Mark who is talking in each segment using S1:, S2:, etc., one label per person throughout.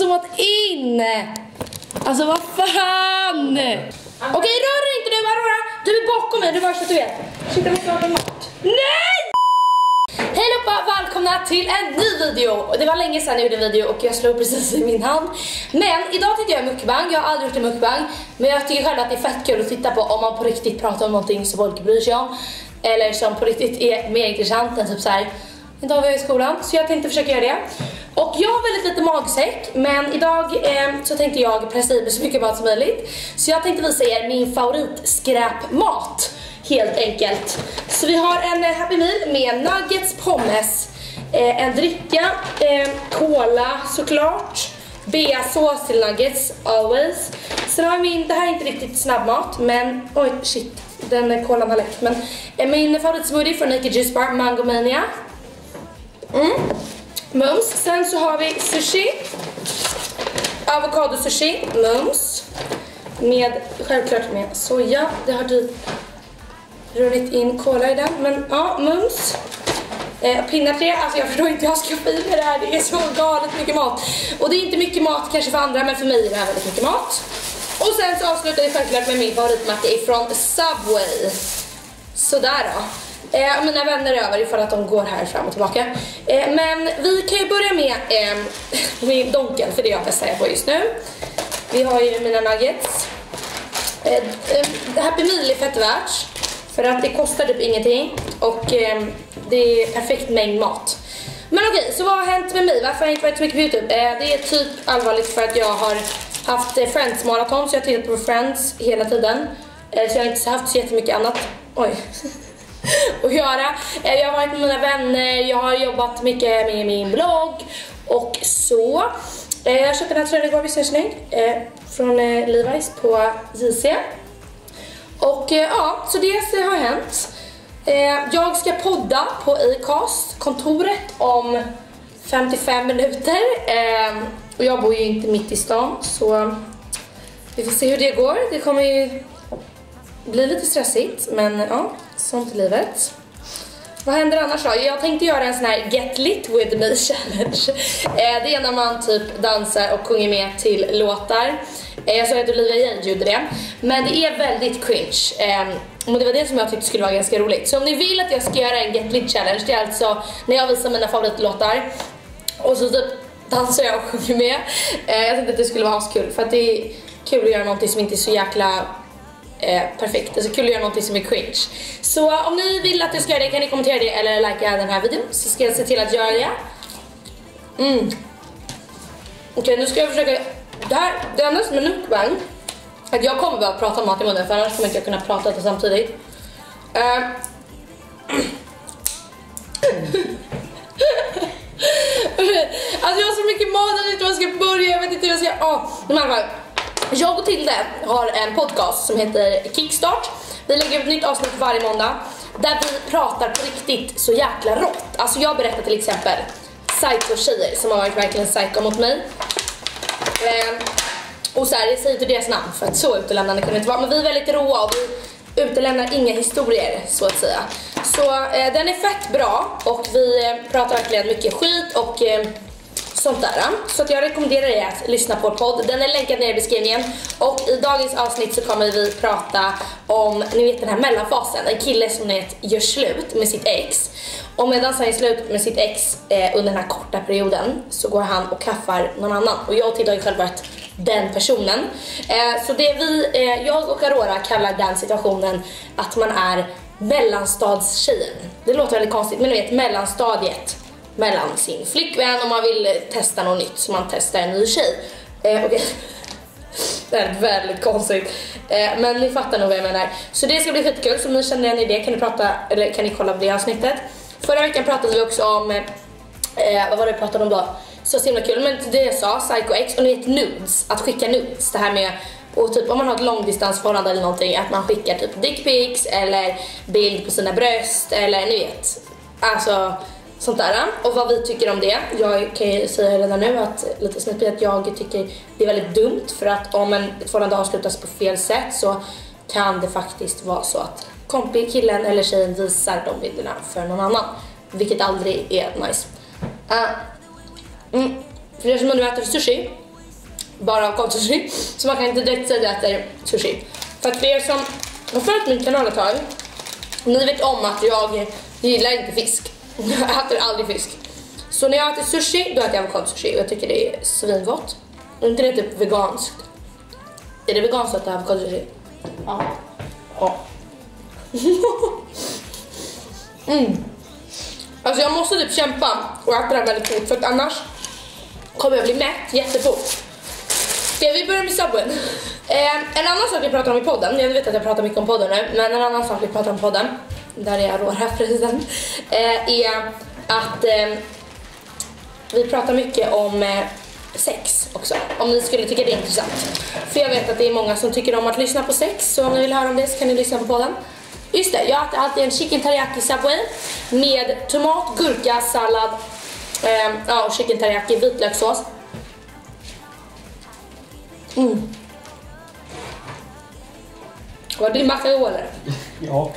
S1: zoomat in. Alltså vad fan. Okej, rör dig inte nu, Aurora. Du är bakom mig, du bara så att du vet. Shit, jag måste ha mat. Nej! Hej allihopa, välkomna till en ny video. Det var länge sedan jag gjorde en video och jag slog precis i min hand. Men idag tänkte jag mukbang. Jag har aldrig gjort en mukbang, men jag tycker själv att det är fett kul att titta på om man på riktigt pratar om någonting som folk bryr sig om, eller som på riktigt är mer intressant än typ så här. Idag var jag i skolan, så jag tänkte försöka göra det. Och jag har väldigt lite magsäck, men idag så tänkte jag pressa i mig så mycket mat som möjligt. Så jag tänkte visa er min favoritskräpmat, helt enkelt. Så vi har en Happy Meal med nuggets, pommes, en dricka, cola såklart, beasås till nuggets, always. Sen har vi det här är inte riktigt snabbmat, men oj shit, den kolan har läckt. Men min favoritsmoothie från Naked Juice Bar, Mango Mania. Mums. Sen så har vi sushi, avokado sushi, mums, med självklart med soja. Det har typ runnit in kola i den, men ja, mums. Pinnar alltså jag förstår inte hur jag ska få i mig det här. Det är så galet mycket mat. Och det är inte mycket mat kanske för andra, men för mig är det här väldigt mycket mat. Och sen så avslutar vi självklart med min favoritmacka ifrån Subway. Sådär då. Mina vänner är över ifall att de går här fram och tillbaka. Men vi kan ju börja med donken, för det är jag bäst säga på just nu. Vi har ju mina nuggets. Happy Meal är fett värt, för att det kostar typ ingenting. Och det är perfekt mängd mat. Men okej, så vad har hänt med mig? Varför har jag inte varit så mycket på YouTube? Det är typ allvarligt för att jag har haft Friends maraton. Så jag har tittat på Friends hela tiden. Så jag har inte haft så jättemycket annat. Oj. att göra. Jag har varit med mina vänner, jag har jobbat mycket med min blogg och så. Jag köpte den här tröjan igår, visst är den snygg? Från Levi's på JC. Och ja, så det har hänt. Jag ska podda på Acast-kontoret om 55 minuter. Och jag bor ju inte mitt i stan, så vi får se hur det går. Det kommer ju bli lite stressigt, men ja, sånt i livet. Vad händer annars då? Jag tänkte göra en sån här Get Lit With Me challenge. Det är när man typ dansar och sjunger med till låtar. Jag såg att Olivia Jade gjorde det, men det är väldigt cringe. Och det var det som jag tyckte skulle vara ganska roligt. Så om ni vill att jag ska göra en Get Lit challenge, det är alltså när jag visar mina favoritlåtar och så typ dansar jag och sjunger med. Jag tänkte att det skulle vara askul, för att det är kul att göra någonting som inte är så jäkla perfekt. Det är så kul att göra någonting som är cringe. Så om ni vill att jag ska göra det kan ni kommentera det eller likea den här videon, så ska jag se till att göra det. Okej, nu ska jag försöka. Det enda som är mukbang att jag kommer bara prata om mat i munnen, för annars kommer inte jag kunna prata samtidigt. Alltså jag har så mycket mat, jag vet inte hur jag ska börja, jag vet inte hur jag ska. Men i alla fall, jag och Tilde har en podcast som heter Kickstart. Vi lägger upp ett nytt avsnitt varje måndag där vi pratar på riktigt så jäkla rått. Alltså jag berättar till exempel psycho-tjejer som har varit verkligen psycho mot mig. Och så här, det säger inte deras namn för att så utelämnande kunde inte vara. Men vi är väldigt råa och vi utelämnar inga historier, så att säga. Så den är fett bra och vi pratar verkligen mycket skit och sånt där. Så att jag rekommenderar er att lyssna på podd. Den är länkad ner i beskrivningen. Och i dagens avsnitt så kommer vi prata om, ni vet den här mellanfasen. En kille som gör slut med sitt ex. Och medan han är slut med sitt ex under den här korta perioden så går han och kaffar någon annan. Och jag och Tilde har ju själv varit den personen. Så det jag och Aurora kallar den situationen att man är mellanstadstjejen. Det låter väldigt konstigt, men ni vet mellanstadiet mellan sin flickvän om man vill testa något nytt, så man testar en ny tjej. Okay. Det är väldigt konstigt, men ni fattar nog vad jag menar. Så det ska bli skitkul, så om ni känner igen i det kan ni kolla på det avsnittet. Förra veckan pratade vi också om vad var det vi pratade om då? Så himla kul, men det jag sa, Psycho X, och ni vet nudes, att skicka nudes, det här med, och typ om man har ett långdistansförhållande eller någonting, att man skickar typ dickpics eller bild på sina bröst, eller ni vet, alltså sånt där. Och vad vi tycker om det. Jag kan ju säga redan nu att lite snippigt att jag tycker det är väldigt dumt, för att om ett förhållande avslutas på fel sätt så kan det faktiskt vara så att killen eller tjejen visar de bilderna för någon annan, vilket aldrig är nice. För er som undrar äter sushi, bara av sushi. Så man kan inte direkt säga att det är sushi. För att er som har följt min kanal ett tag, ni vet om att jag gillar inte fisk. Jag äter aldrig fisk. Så när jag äter sushi, då äter jag avokado-sushi. Och jag tycker det är svingott. Och inte det är typ veganskt. Är det veganskt att äta avokado-sushi?
S2: Ja.
S1: Ja. Alltså jag måste typ kämpa och äta det väldigt fort. För att annars kommer jag bli mätt jättefort. Ska vi börja med Subway? En annan sak vi pratar om i podden, jag vet att jag pratar mycket om podden nu, men en annan sak vi pratar om i podden, där är jag råd förresten, är att vi pratar mycket om sex också, om ni skulle tycka det är intressant. För jag vet att det är många som tycker om att lyssna på sex, så om ni vill höra om det så kan ni lyssna på podden. Just det, jag äter alltid en chicken teriyaki Subway med tomat, gurka, sallad, och chicken teriyaki, vitlökssås. Var det makaroner?
S2: Ja.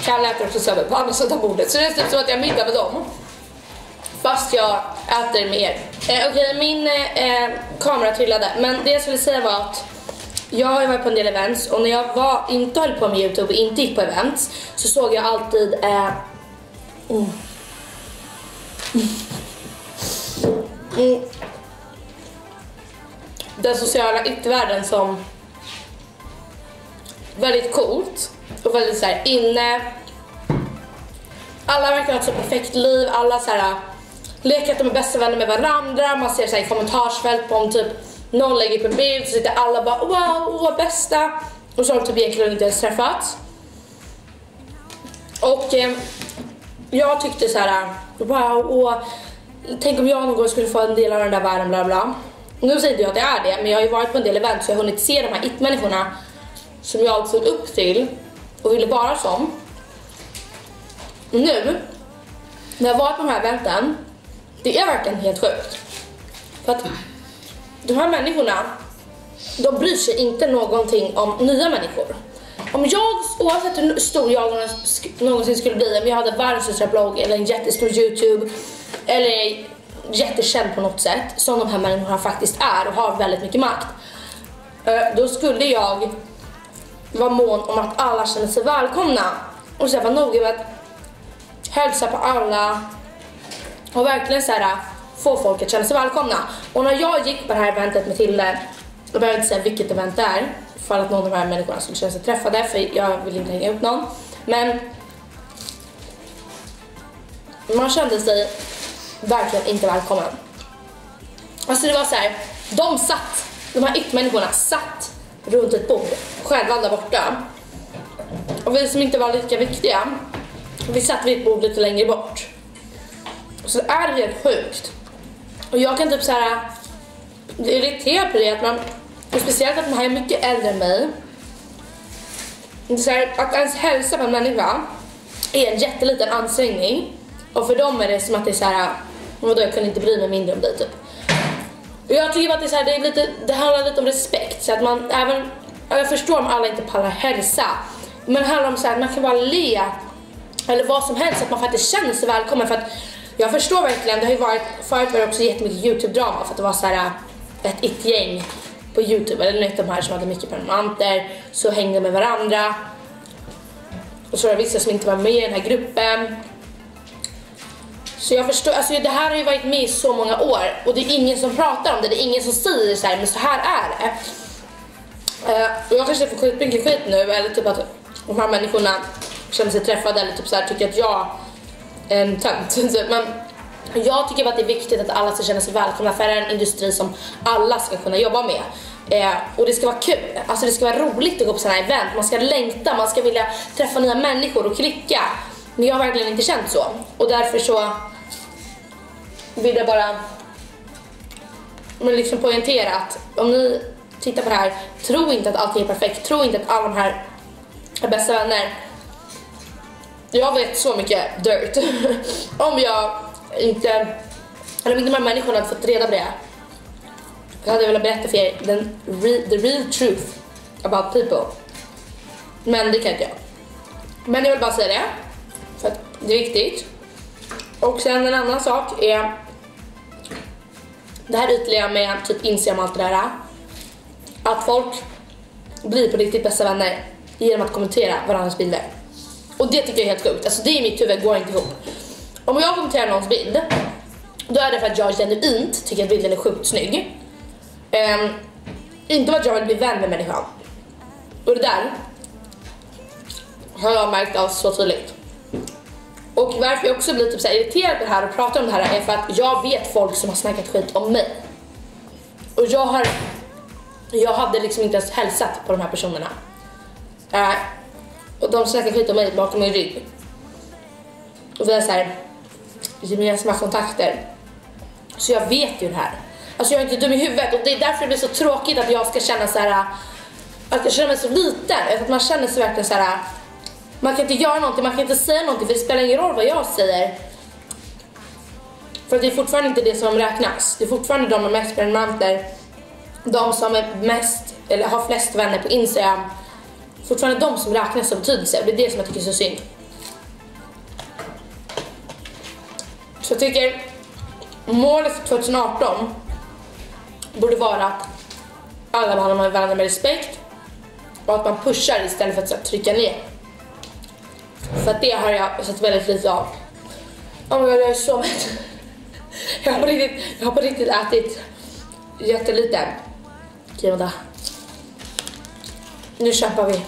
S1: Kalle äter också Subway på andra sidan bordet, så det är typ så att jag middag med dem. Fast jag äter med er. Okej, min kamera trillade. Men det jag skulle säga var att jag har varit på en del events. Och när jag inte höll på med YouTube och inte gick på events, så såg jag alltid den sociala yttervärlden som väldigt coolt och väldigt så här inne. Alla verkar ha ett så perfekt liv. Alla så här leker att de är bästa vänner med varandra. Man ser så här i kommentarsfält på om typ någon lägger upp en bild, så sitter alla bara wow, bästa. Och så har de typ egentligen inte ens träffats. Och jag tyckte så här wow, tänk om jag någon gång skulle få en del av den där världen, bla bla. Nu säger inte jag att det är det, men jag har ju varit på en del event, så jag har hunnit se de här it-människorna som jag såg upp till och ville vara som. Nu, när jag varit på de här eventen, det är verkligen helt sjukt. För att de här människorna, de bryr sig inte någonting om nya människor. Om jag, oavsett hur stor jag någonsin skulle bli, om jag hade världens största blogg eller en jättestor YouTube eller jättekänd på något sätt, som de här människorna faktiskt är och har väldigt mycket makt, då skulle jag vara mån om att alla känner sig välkomna och så vara noga med att hälsa på alla och verkligen så här få folk att känna sig välkomna. Och när jag gick på det här eventet med Tilde, jag behöver inte säga vilket event det är för att någon av de här människorna skulle känna sig träffade, för jag vill inte hänga upp någon, men man kände sig verkligen inte välkommen. Alltså det var så här, de här yttermänniskorna satt runt ett bord själva där borta, och vi som inte var lika viktiga, vi satt vid ett bord lite längre bort. Så det är helt sjukt. Och jag kan typ så här irritera på det, att man, speciellt att de här är mycket äldre än mig, så här, att ens hälsa på en människa är en jätteliten ansträngning. Och för dem är det som att det är så här, vadå, jag kunde inte bry mig mindre om dig typ. Och jag tycker att det är så här, det handlar lite om respekt, så att man även, jag förstår om alla inte pallar hälsa, men det handlar om så här, att man kan bara le eller vad som helst, att man faktiskt känner sig välkommen. För att jag förstår verkligen, det har ju varit, förut var det också jättemycket YouTube-drama för att det var så här ett gäng på YouTube, eller något de här som hade mycket prenumeranter, så hängde med varandra. Och så var det vissa som inte var med i den här gruppen. Så jag förstår, alltså det här har ju varit med i så många år, och det är ingen som pratar om det, det är ingen som säger så här, men så här är det. Och jag kanske får skitmycket skit nu, eller typ att de här människorna känner sig träffade, eller typ så här, tycker att jag är en tönt. Men jag tycker att det är viktigt att alla ska känna sig välkomna, för det är en industri som alla ska kunna jobba med. Och det ska vara kul, alltså det ska vara roligt att gå på sådana här event. Man ska längta, man ska vilja träffa nya människor och klicka. Men jag har verkligen inte känt så. Och därför så vill jag bara liksom poängtera att om ni tittar på det här, tro inte att allting är perfekt. Tro inte att alla de här är bästa vänner. Jag vet så mycket dirt. Om jag inte, eller om inte de här människorna hade fått reda på det, jag hade velat berätta för er the real truth about people. Men det kan inte jag. Men jag vill bara säga det, för att det är viktigt. Och sen en annan sak är, det här ytliga med typ Instagram och allt det där, att folk blir på riktigt bästa vänner genom att kommentera varandras bilder. Och det tycker jag är helt sjukt. Alltså det i mitt huvud går inte ihop. Om jag kommenterar någons bild, då är det för att jag genuint tycker att bilden är sjukt snygg. Inte för att jag vill bli vän med människan. Och det där har jag märkt av så tydligt. Och varför jag också blir typ så här irriterad på det här och pratar om det här är för att jag vet folk som har snackat skit om mig. Och jag hade liksom inte ens hälsat på de här personerna. Och de snackar skit om mig bakom min rygg. Och vi har så här gemensamma kontakter. Så jag vet ju det här. Alltså jag är inte dum i huvudet. Och det är därför det blir så tråkigt att jag ska känna så här, att jag känner mig så liten. Att man känner sig verkligen så här, man kan inte göra någonting, man kan inte säga någonting, för det spelar ingen roll vad jag säger. För det är fortfarande inte det som räknas. Det är fortfarande de med mest prenumeranter, de som är mest, eller har flest vänner på Instagram. Fortfarande de som räknas som betydelse. Det är det som jag tycker är så synd. Så jag tycker målet för 2018 borde vara att alla behandlar varandra med respekt och att man pushar istället för att så här, trycka ner. För att det har jag sett väldigt lite av. Oh my God, jag är så mätt. Jag har på riktigt ätit jättelite. Okej, vänta. Nu kämpar vi.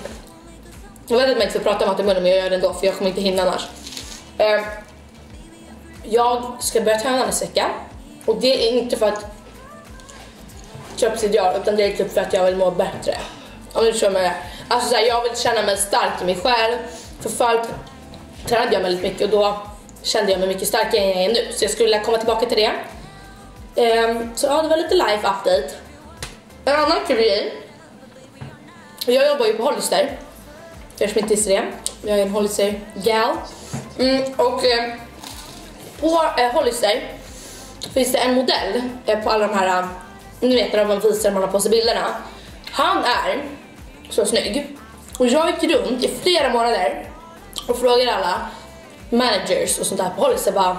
S1: Jag vet att man inte får prata om mat i munnen, men jag gör det ändå, för jag kommer inte hinna annars. Jag ska börja träna nästa vecka. Och det är inte för att köpsideal, utan det är typ för att jag vill må bättre. Om du tror mig. Alltså så här, jag vill känna mig stark i mig själv. För förut tränade jag väldigt mycket och då kände jag mig mycket starkare än jag är nu. Så jag skulle komma tillbaka till det. Så ja, det var lite life update. En annan kul grej. Jag jobbar ju på Hollister. För er som inte visste det. Jag är en Hollister-gal. Och på Hollister finns det en modell på alla de här, ni vet när man visar man har på sig bilderna. Han är så snygg. Och jag gick runt i flera månader och frågade alla managers och sånt där på Hollister bara,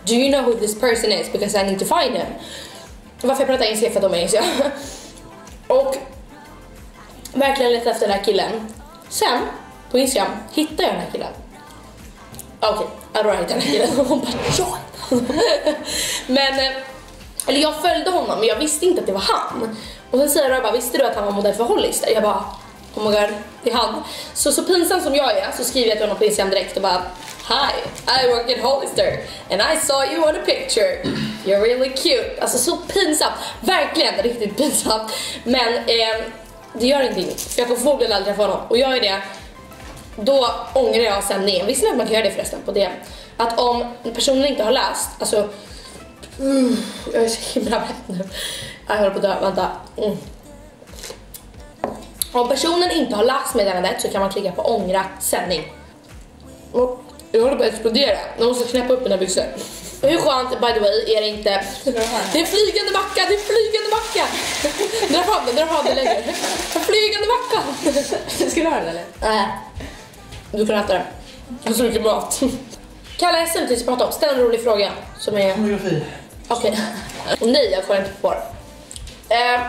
S1: do you know who this person is? Because I need to find him. Varför jag pratar engelska för att de är engelska. Och verkligen letade efter den här killen. Sen på Instagram hittade jag den här killen. Okej, jag hittade den här killen. Och hon bara, ja. Men, eller jag följde honom, men jag visste inte att det var han. Och sen säger jag bara, visste du att han var modell för Hollister? Jag bara, oh my God, det är han. Så pinsamt som jag är, så skriver jag till honom på Instagram direkt och bara, hi, I work at Hollister and I saw you on a picture. You're really cute. Alltså så pinsamt, verkligen riktigt pinsamt. Men det gör ingenting, för jag får förmodligen aldrig träffa honom. Och jag är det, då ångrar jag sen det. Visst att man kan göra det förresten på det. Att om personen inte har läst, alltså jag är så himla rätt nu. Jag håller på att dö, vänta. Om personen inte har läst meddelandet så kan man klicka på ångra sändning. Och jag håller på att explodera. Jag måste knäppa upp mina byxor. Hur skönt, by the way, är det inte? Det är flygande macka, det är flygande macka. Dra fram det längre. Flygande macka.
S2: Ska du ha den eller?
S1: Nej. Du kan äta den. Det är så mycket mat. Kalla SM tills prata om. Ställ en rolig fråga som är...
S2: Pornografi.
S1: Okej. Nej, jag får inte på det.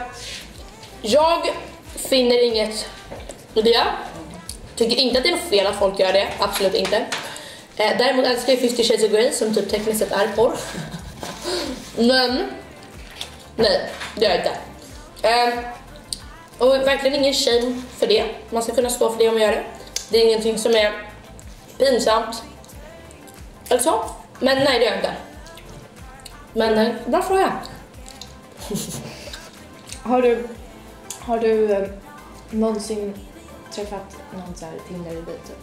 S1: Jag finner inget i det. Tycker inte att det är något fel att folk gör det. Absolut inte. Däremot älskar jag 50 Shades of Grey som typ tekniskt sett är porr. Men nej, det gör jag inte. Och verkligen ingen shame för det. Man ska kunna stå för det om man gör det. Det är ingenting som är pinsamt eller så. Men nej, det gör jag inte. Men bra fråga.
S2: Har du någonsin träffat någon så här Tinder-dejt typ?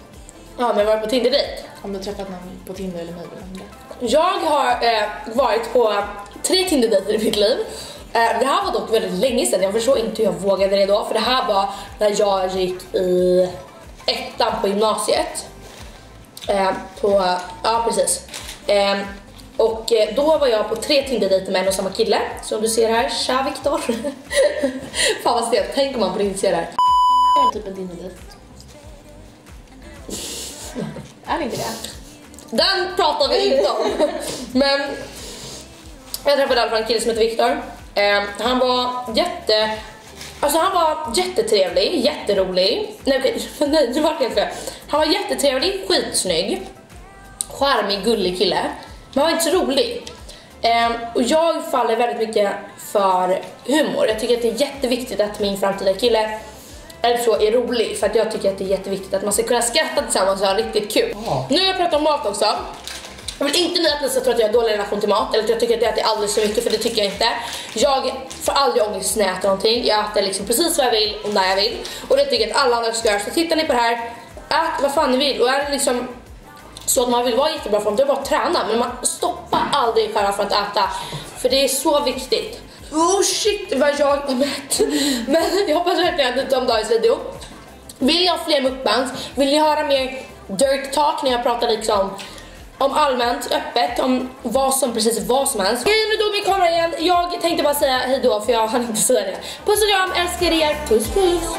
S1: Ja, men jag var på Tinder-dejt.
S2: Om du träffat någon på Tinder eller mig?
S1: Jag har varit på 3 Tinder-dejter i mitt liv. Det här var dock väldigt länge sedan. Jag förstår inte hur jag vågade det då. För det här var när jag gick i 1:an på gymnasiet. Ja, precis. Och då var jag på 3 Tinder-dejter med en och samma kille. Som du ser här, tja Viktor. Fan vad stelt, tänk om man på riktigt ser det här.
S2: Jag har typ en Tinder-dejt. Är det inte det?
S1: Den pratar vi inte om. Men Jag träffade i alla fall en kille som heter Viktor. Han var jättetrevlig, jätterolig. Nej, det var helt fel. Han var jättetrevlig, skitsnygg, charmig, gullig kille. Men han var inte så rolig. Och jag faller väldigt mycket för humor. Jag tycker att det är jätteviktigt att min framtida kille är rolig. För att jag tycker att det är jätteviktigt att man ska kunna skratta tillsammans och ha riktigt kul. Nu har jag pratat om mat också. Jag vill inte att ni ska tro att jag har dålig relation till mat. Eller att jag tycker att jag äter alldeles för mycket, för det tycker jag inte. Jag får aldrig ångest när jag äter någonting. Jag äter liksom precis vad jag vill och när jag vill. Och det tycker jag att alla andra ska göra. Så tittar ni på det här, ät vad fan ni vill. Och är det liksom så att man vill vara jättebra form, då är det bara att träna. Men man stoppar aldrig själva för att äta. För det är så viktigt. Oh shit vad jag är mätt. Men jag hoppas verkligen att ni tyckte om dagens video. Vill ni ha fler mukbangs? Vill ni höra mer dirt talk när jag pratar liksom om allmänt, öppet, om precis vad som helst? Okej, nu dog min kamera igen. Jag tänkte bara säga hej då, för jag hann inte säga det. Puss och kram, älskar er, puss puss.